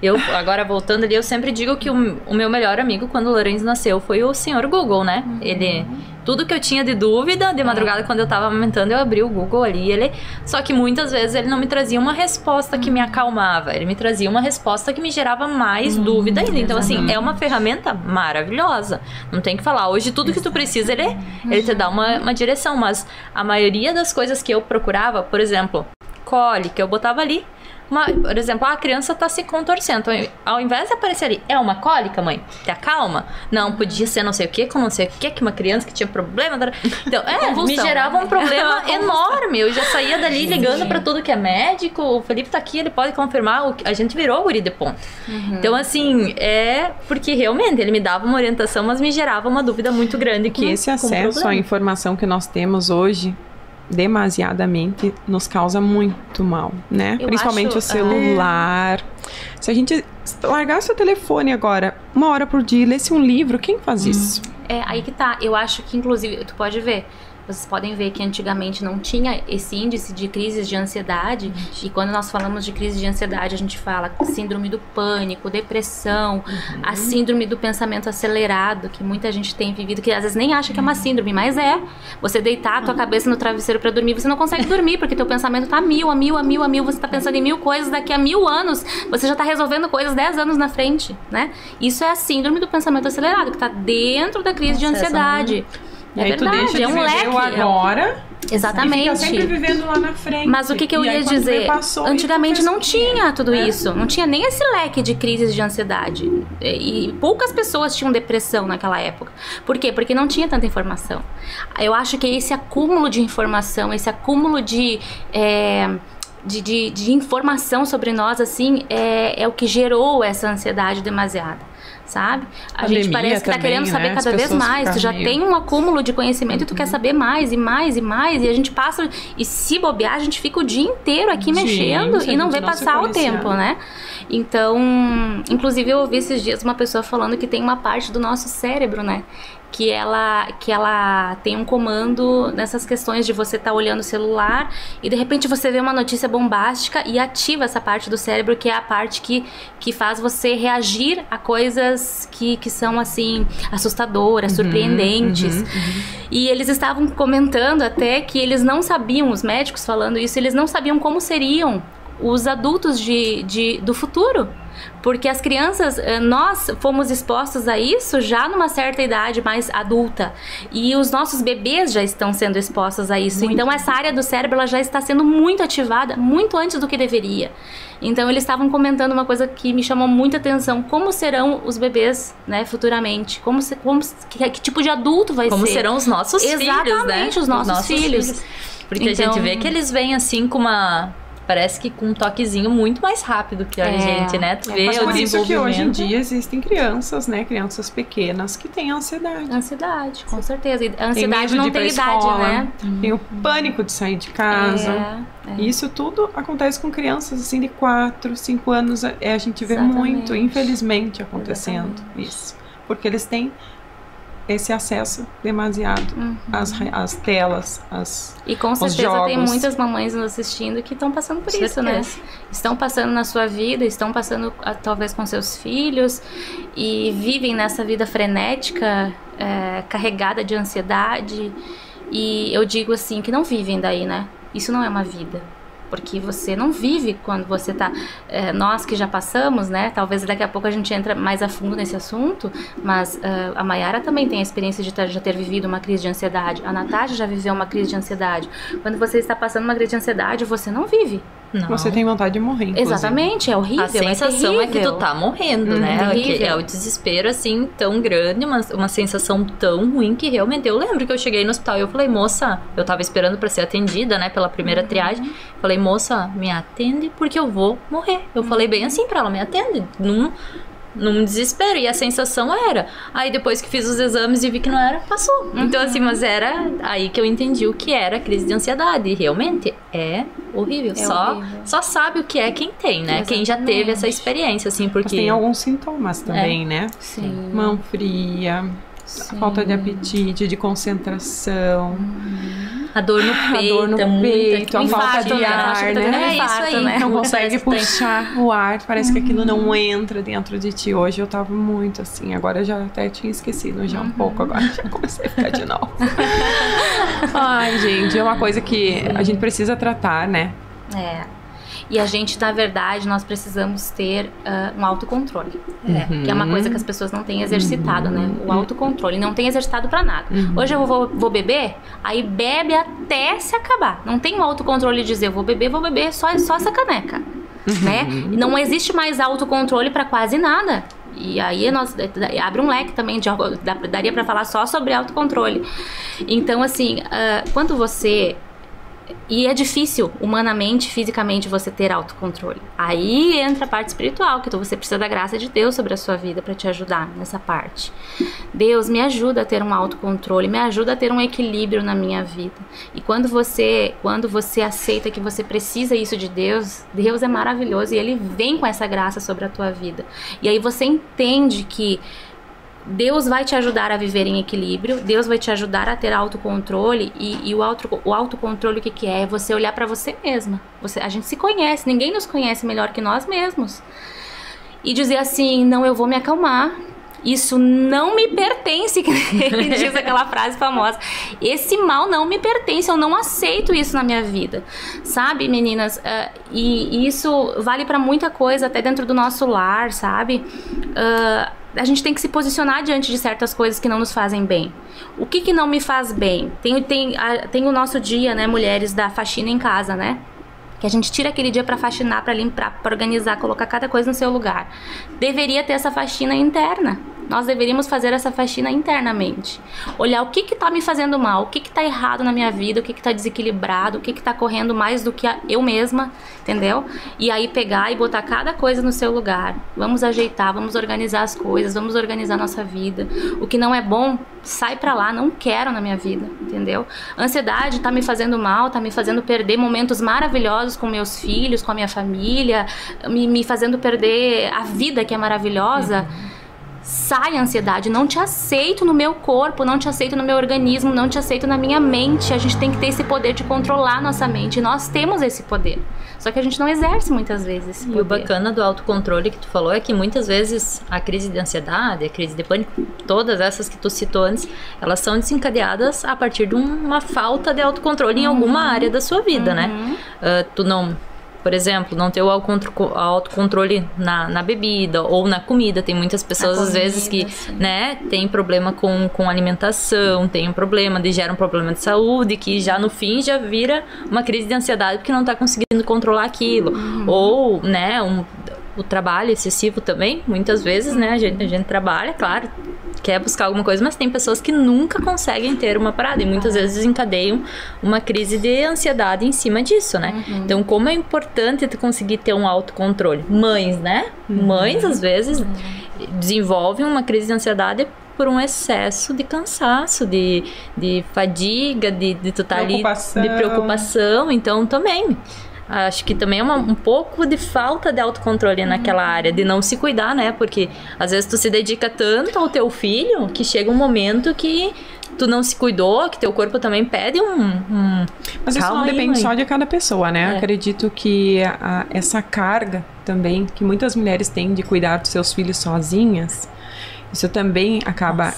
Eu, agora voltando ali, eu sempre digo que o meu melhor amigo, quando o Lourenço nasceu, foi o senhor Google, né? Ele... Tudo que eu tinha de dúvida, de madrugada, quando eu tava amamentando, eu abri o Google ali. Só que muitas vezes ele não me trazia uma resposta que me acalmava. Ele me trazia uma resposta que me gerava mais dúvida ainda. Então, assim, é uma ferramenta maravilhosa. Não tem que falar. Hoje, tudo que tu precisa, ele te dá uma direção. Mas a maioria das coisas que eu procurava, por exemplo, cólica, eu botava ali. Por exemplo, a criança tá se contorcendo. Ao invés de aparecer ali, é uma cólica, mãe? Te acalma? Não, podia ser não sei o que, com não sei o que uma criança que tinha problema. Então, me gerava um problema enorme. Eu já saía dali ligando pra tudo que é médico. O Felipe tá aqui, ele pode confirmar. A gente virou o guri de ponta. Então, assim, porque realmente ele me dava uma orientação, mas me gerava uma dúvida muito grande. Que esse acesso à informação que nós temos hoje, demasiadamente, nos causa muito mal, né? Principalmente o celular. Se a gente largasse o telefone agora, 1 hora por dia, lesse um livro, quem faz isso? Aí que tá. Eu acho que, inclusive, tu pode ver, vocês podem ver que antigamente não tinha esse índice de crises de ansiedade. E quando nós falamos de crise de ansiedade, a gente fala síndrome do pânico, depressão, a síndrome do pensamento acelerado, que muita gente tem vivido, que às vezes nem acha que é uma síndrome, mas é. Você deitar a tua cabeça no travesseiro pra dormir, você não consegue dormir, porque teu pensamento tá a mil, você tá pensando em 1000 coisas, daqui a 1000 anos, você já tá resolvendo coisas 10 anos na frente, né? Isso é a síndrome do pensamento acelerado, que tá dentro da crise de ansiedade. E aí tu deixa de viver o agora. Exatamente. E fica sempre vivendo lá na frente. Mas o que eu ia dizer? Antigamente não tinha tudo isso. Não tinha nem esse leque de crises de ansiedade. E poucas pessoas tinham depressão naquela época. Por quê? Porque não tinha tanta informação. Eu acho que esse acúmulo de informação, esse acúmulo de informação sobre nós, assim, é o que gerou essa ansiedade demasiada. Sabe? A gente parece que tá querendo saber cada vez mais. Tu já tem um acúmulo de conhecimento e tu quer saber mais e mais e mais. E a gente passa... E se bobear, a gente fica o dia inteiro aqui mexendo e não vê passar o tempo, né? Então, inclusive eu ouvi esses dias uma pessoa falando que tem uma parte do nosso cérebro, né? Que ela tem um comando nessas questões de você estar olhando o celular e de repente você vê uma notícia bombástica e ativa essa parte do cérebro, que é a parte que faz você reagir a coisas que são assim assustadoras, surpreendentes. E eles estavam comentando até que eles não sabiam, os médicos falando isso, eles não sabiam como seriam os adultos do futuro. Porque as crianças, nós fomos expostos a isso já numa certa idade mais adulta. E os nossos bebês já estão sendo expostos a isso. Então essa área do cérebro ela já está sendo muito ativada, muito antes do que deveria. Então eles estavam comentando uma coisa que me chamou muita atenção. Como serão os bebês, né, futuramente? Que tipo de adulto vai ser? Como serão os nossos filhos, né? Exatamente, os nossos filhos. Porque então, a gente vê que eles vêm assim com parece que com um toquezinho muito mais rápido que a gente, né? Tu vê mas o por isso que hoje em desenvolvimento. dia existem crianças, né? Crianças pequenas que têm ansiedade. Ansiedade, com certeza. E a ansiedade tem não tem idade, escola, né? Tem o pânico de sair de casa. E isso tudo acontece com crianças assim de 4, 5 anos. A gente vê muito, infelizmente, acontecendo isso. Porque eles têm esse acesso demasiado às telas, e com certeza jogos. Tem muitas mamães nos assistindo que estão passando por isso, né? Estão passando na sua vida, estão passando talvez com seus filhos e vivem nessa vida frenética, carregada de ansiedade. E eu digo assim, que não vivem daí, né? Isso não é uma vida. Porque você não vive quando você tá... nós que já passamos, né? Talvez daqui a pouco a gente entra mais a fundo nesse assunto, mas a Mayara também tem a experiência de já ter vivido uma crise de ansiedade. A Natasha já viveu uma crise de ansiedade. Quando você está passando uma crise de ansiedade, você não vive. Não. Você tem vontade de morrer, inclusive. Exatamente, é horrível. A sensação é que tu tá morrendo, né? Terrível. É o desespero, assim, tão grande, uma sensação tão ruim que realmente... Eu lembro que eu cheguei no hospital e eu falei, moça... Eu tava esperando pra ser atendida, né? Pela primeira triagem. Falei, moça, me atende porque eu vou morrer. Eu falei bem assim pra ela, me atende. Num desespero, e a sensação era. Aí depois que fiz os exames e vi que não era, passou. Então assim, mas era aí que eu entendi o que era a crise de ansiedade. E realmente é horrível. Só sabe o que é quem tem, né? Exatamente. Quem já teve essa experiência, assim, porque... Mas tem alguns sintomas também, né? Sim. Mão fria, falta de apetite, de concentração. A dor no peito, a falta de ar, né? É isso aí, né? Não consegue puxar o ar, parece que aquilo não entra dentro de ti. Hoje eu tava muito assim, agora eu já até tinha esquecido já um pouco, agora já comecei a ficar de novo. Ai, gente, é uma coisa que a gente precisa tratar, né? E a gente, na verdade, nós precisamos ter um autocontrole. Que é uma coisa que as pessoas não têm exercitado, né? O autocontrole. Não tem exercitado pra nada. Hoje eu vou beber, aí bebe até se acabar. Não tem um autocontrole de dizer, vou beber só essa caneca. Né? Não existe mais autocontrole pra quase nada. E aí nós abre um leque também daria pra falar só sobre autocontrole. Então, assim, quando você... E é difícil, humanamente, fisicamente, você ter autocontrole. Aí entra a parte espiritual, que você precisa da graça de Deus sobre a sua vida para te ajudar nessa parte. Deus, me ajuda a ter um autocontrole, me ajuda a ter um equilíbrio na minha vida. E quando você aceita que você precisa isso de Deus, Deus é maravilhoso e Ele vem com essa graça sobre a tua vida. E aí você entende que Deus vai te ajudar a viver em equilíbrio, Deus vai te ajudar a ter autocontrole e o autocontrole o que é? É você olhar pra você mesma. A gente se conhece, ninguém nos conhece melhor que nós mesmos. E dizer assim, não, eu vou me acalmar. Isso não me pertence, que diz aquela frase famosa. Esse mal não me pertence, eu não aceito isso na minha vida. Sabe, meninas? E isso vale pra muita coisa, até dentro do nosso lar, sabe? A gente tem que se posicionar diante de certas coisas que não nos fazem bem. O que não me faz bem? Tem o nosso dia, né, mulheres, da faxina em casa, né? Que a gente tira aquele dia pra faxinar, pra limpar, pra organizar, colocar cada coisa no seu lugar. Deveria ter essa faxina interna. Nós deveríamos fazer essa faxina internamente. Olhar o que tá me fazendo mal, o que tá errado na minha vida, o que tá desequilibrado, o que tá correndo mais do que eu mesma, entendeu? E aí pegar e botar cada coisa no seu lugar. Vamos ajeitar, vamos organizar as coisas, vamos organizar a nossa vida. O que não é bom, sai pra lá, não quero na minha vida, entendeu? Ansiedade tá me fazendo mal, tá me fazendo perder momentos maravilhosos com meus filhos, com a minha família, me fazendo perder a vida que é maravilhosa. Sai a ansiedade, não te aceito no meu corpo, não te aceito no meu organismo, não te aceito na minha mente. A gente tem que ter esse poder de controlar a nossa mente. E nós temos esse poder. Só que a gente não exerce muitas vezes esse poder. E o bacana do autocontrole que tu falou é que muitas vezes a crise de ansiedade, a crise de pânico, todas essas que tu citou antes, elas são desencadeadas a partir de uma falta de autocontrole em alguma área da sua vida, né? Tu não... Por exemplo, não ter o autocontrole na bebida ou na comida. Tem muitas pessoas, às vezes, que né, tem problema com alimentação, tem um problema, gera um problema de saúde, que já no fim já vira uma crise de ansiedade porque não está conseguindo controlar aquilo. Ou, né, o trabalho excessivo também, muitas vezes, né, a gente trabalha, claro, quer buscar alguma coisa, mas tem pessoas que nunca conseguem ter uma parada e muitas vezes encadeiam uma crise de ansiedade em cima disso, né? Então, como é importante tu conseguir ter um autocontrole. Mães, né? Mães, às vezes, desenvolvem uma crise de ansiedade por um excesso de cansaço, de fadiga, de tu estar ali, de preocupação. Então, também... Acho que também é um pouco de falta de autocontrole naquela área, de não se cuidar, né? Porque às vezes tu se dedica tanto ao teu filho que chega um momento que tu não se cuidou, que teu corpo também pede Mas isso não depende só de cada pessoa, né? Acredito que essa carga também que muitas mulheres têm de cuidar dos seus filhos sozinhas, isso também acaba...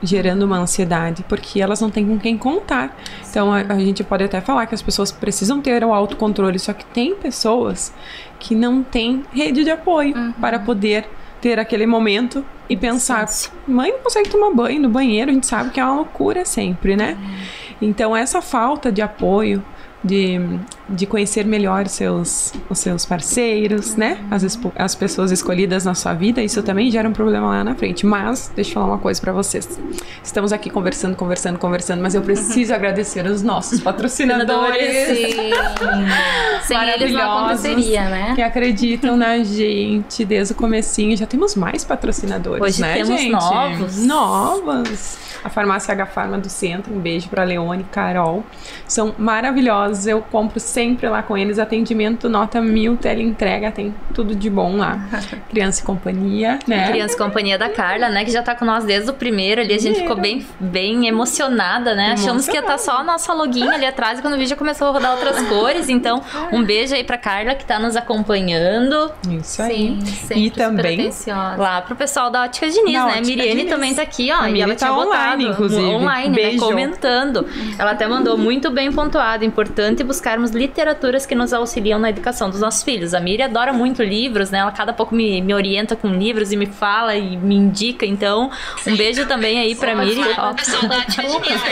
gerando uma ansiedade, porque elas não têm com quem contar. Então, a gente pode até falar que as pessoas precisam ter o autocontrole, só que tem pessoas que não têm rede de apoio para poder ter aquele momento e pensar, mãe não consegue tomar banho no banheiro, a gente sabe que é uma loucura sempre, né? Então, essa falta de apoio, de conhecer melhor os seus parceiros, né? As pessoas escolhidas na sua vida, isso também gera um problema lá na frente. Mas, deixa eu falar uma coisa pra vocês. Estamos aqui conversando, mas eu preciso agradecer os nossos patrocinadores. Sim. Sem eles não aconteceria, né? Que acreditam na gente desde o comecinho. Já temos mais patrocinadores, hoje, né, temos gente? Novos. A Farmácia H Farma do Centro, um beijo pra Leone e Carol. São maravilhosos, eu compro sempre sempre lá com eles, atendimento nota 1000, teleentrega, tem tudo de bom lá. Criança e Companhia, né? Criança e Companhia da Carla, né? Que já tá com nós desde o primeiro ali, a gente ficou bem emocionada, né? Achamos que ia estar só a nossa loguinha ali atrás e quando o vídeo começou a rodar outras cores, então um beijo aí pra Carla que tá nos acompanhando. Isso aí. Sim, e também lá pro pessoal da Ótica Diniz, né? Miriane também tá aqui, ó. E ela tinha online, inclusive. Online, né? Comentando. Ela até mandou muito bem pontuado. Importante buscarmos literaturas que nos auxiliam na educação dos nossos filhos. A Miri adora muito livros, né? Ela cada pouco me orienta com livros e me fala e me indica. Então, um beijo também aí pra Miri. Ó, pessoal da Ótica Diniz,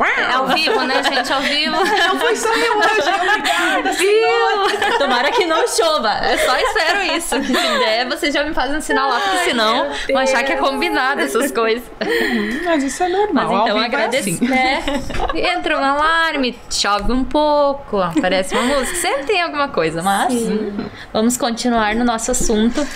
é ao vivo, né, gente? Ao vivo. Não foi só meu hoje, obrigada, senhor. Tomara que não chova. Eu só espero isso. Se der, você já me faz um sinal lá, porque senão vão achar que é combinado essas coisas. Mas isso é normal. Mas então agradecer. Assim. Né? Entra um alarme, chove um pouco, aparece uma música. Sempre tem alguma coisa, mas vamos continuar no nosso assunto.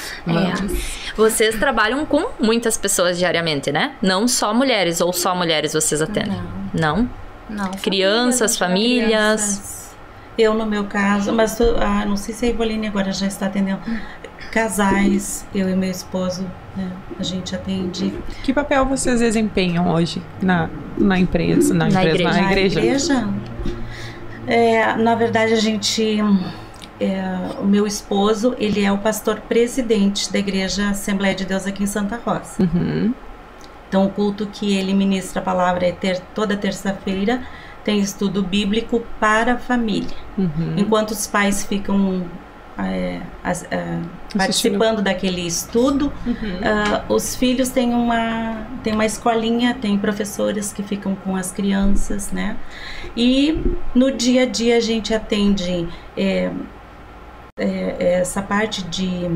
Vocês trabalham com muitas pessoas diariamente, né? Não só mulheres, ou só mulheres vocês atendem? Não? Não. Crianças, famílias? Eu, no meu caso, mas não sei se a Ivoline agora já está atendendo. Casais, eu e meu esposo, né, a gente atende. Que papel vocês desempenham hoje na empresa? Na igreja? Na igreja? Na verdade, a gente... o meu esposo, ele é o pastor presidente da Igreja Assembleia de Deus aqui em Santa Rosa. Então, o culto que ele ministra a palavra é toda terça-feira, tem estudo bíblico para a família. Enquanto os pais ficam participando daquele estudo, os filhos têm uma escolinha, tem professores que ficam com as crianças, né? E no dia a dia a gente atende essa parte de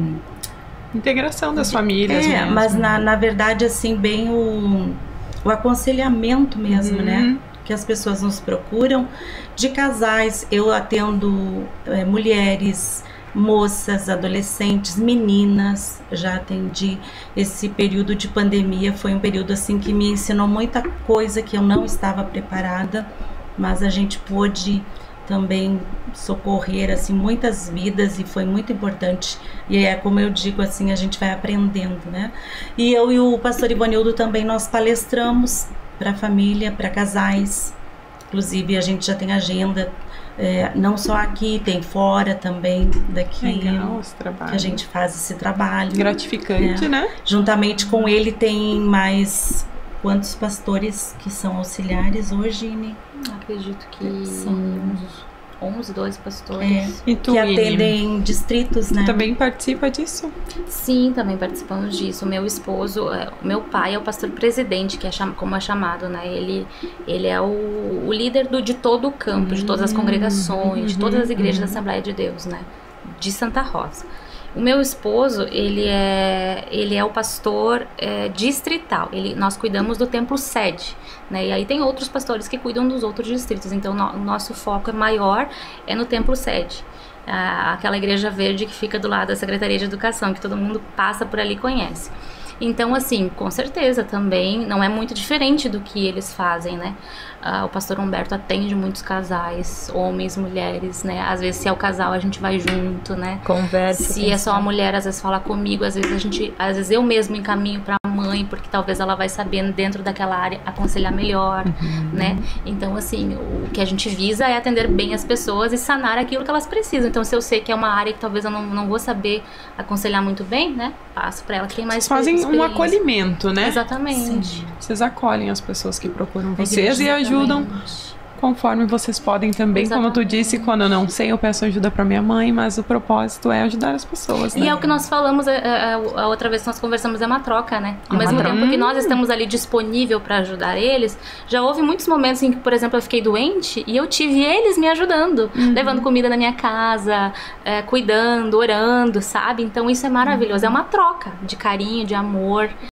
integração das famílias mesmo. Mas na verdade, assim, bem o aconselhamento mesmo, né? Que as pessoas nos procuram. De casais, eu atendo mulheres, moças, adolescentes, meninas. Já atendi. Esse período de pandemia foi um período assim que me ensinou muita coisa que eu não estava preparada, mas a gente pôde também socorrer assim muitas vidas e foi muito importante. E como eu digo assim, a gente vai aprendendo, né? E eu e o pastor Ivanildo também nós palestramos para família, para casais. Inclusive a gente já tem agenda, não só aqui, tem fora também daqui. Legal esse trabalho. Que a gente faz esse trabalho. Gratificante, né? Juntamente com ele tem mais quantos pastores que são auxiliares hoje, Ine? Acredito que são uns 11, 12 pastores. E tu, que atendem distritos, né? Também participa disso? Sim, também participamos disso. O meu esposo, o meu pai é o pastor presidente, que é como é chamado, né? Ele é o líder de todo o campo, de todas as congregações, de todas as igrejas da Assembleia de Deus, né? De Santa Rosa. O meu esposo, ele é o pastor distrital. Nós cuidamos do templo sede, né? E aí tem outros pastores que cuidam dos outros distritos. Então, o nosso foco maior é no templo sede. Aquela igreja verde que fica do lado da Secretaria de Educação, que todo mundo passa por ali e conhece. Então, assim, com certeza também não é muito diferente do que eles fazem, né? O pastor Humberto atende muitos casais, homens, mulheres, né? Às vezes, se é o casal, a gente vai junto, né? Conversa. Se é só a mulher, às vezes fala comigo, às vezes eu mesmo encaminho pra mãe, porque talvez ela vai saber dentro daquela área aconselhar melhor, né? Então, assim, o que a gente visa é atender bem as pessoas e sanar aquilo que elas precisam. Então, se eu sei que é uma área que talvez eu não vou saber aconselhar muito bem, né? Passo pra ela que tem mais fazem um acolhimento, né? Exatamente. Sim. Vocês acolhem as pessoas que procuram vocês e ajudam conforme vocês podem também. Exatamente. Como tu disse, quando eu não sei, eu peço ajuda pra minha mãe, mas o propósito é ajudar as pessoas, né? E é o que nós falamos a outra vez que nós conversamos, é uma troca, né? Ao mesmo tempo que nós estamos ali disponível para ajudar eles, já houve muitos momentos em que, por exemplo, eu fiquei doente e eu tive eles me ajudando, levando comida na minha casa, cuidando, orando, sabe? Então isso é maravilhoso, é uma troca de carinho, de amor.